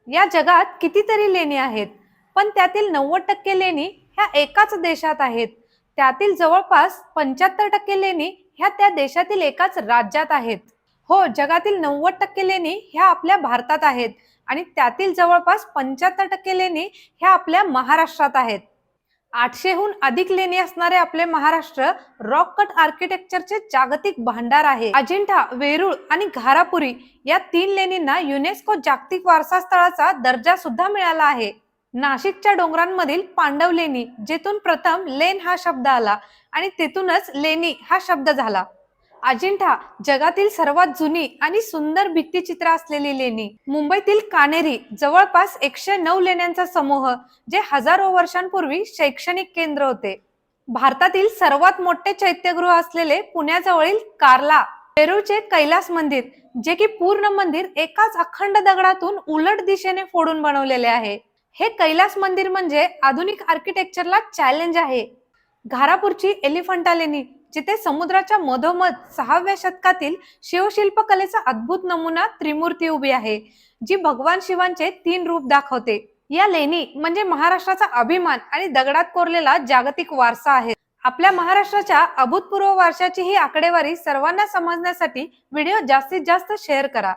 या जगात कितीतरी लेणी आहेत, पण त्यातील 90% लेणी ह्या एकाच देशात आहेत. त्यातील जवळपास 75% लेणी ह्या त्या देशातील एकाच राज्यात आहेत. हो, जगातील 90% लेणी ह्या आपल्या भारतात आहेत आणि त्यातील जवळपास 75% लेणी ह्या आपल्या महाराष्ट्रात आहेत. 800हून अधिक लेणी असणारे आपले महाराष्ट्र रॉक कट आर्किटेक्चरचे जागतिक भांडार आहे. अजिंठा, वेरूळ आणि घारापुरी या 3 लेणींना युनेस्को जागतिक वारसा स्थळाचा दर्जा सुद्धा मिळाला आहे. नाशिकच्या डोंगरांमधील पांडव लेणी, जेथून प्रथम लेन हा शब्द आला आणि तेथूनच लेणी हा शब्द झाला. अजिंठा जगातील सर्वात जुनी आणि सुंदर भित्तिचित्र असलेली लेणी. मुंबईतील कान्हेरी जवळपास 109 लेण्यांचा समूह, जे हजारो वर्षांपूर्वी शैक्षणिक केंद्र होते. भारतातील सर्वात मोठे चैत्यगृह असलेले पुण्याजवळील कार्ला. वेरूळचे कैलास मंदिर, जे की पूर्ण मंदिर एकाच अखंड दगडातून उलट दिशेने फोडून बनवलेले आहे. हे कैलास मंदिर म्हणजे आधुनिक आर्किटेक्चरला चॅलेंज आहे. घारापूरची एलिफंटा लेणी, जिथे समुद्राच्या मधोमध 6व्या शतकातील शिवशिल्पकलेचा अद्भुत नमुना त्रिमूर्ती उभी आहे, जी भगवान शिवांचे 3 रूप दाखवते. या लेणी म्हणजे महाराष्ट्राचा अभिमान आणि दगडात कोरलेला जागतिक वारसा आहे. आपल्या महाराष्ट्राच्या अभूतपूर्व वारशाची ही आकडेवारी सर्वांना समजण्यासाठी व्हिडिओ जास्तीत जास्त शेअर करा.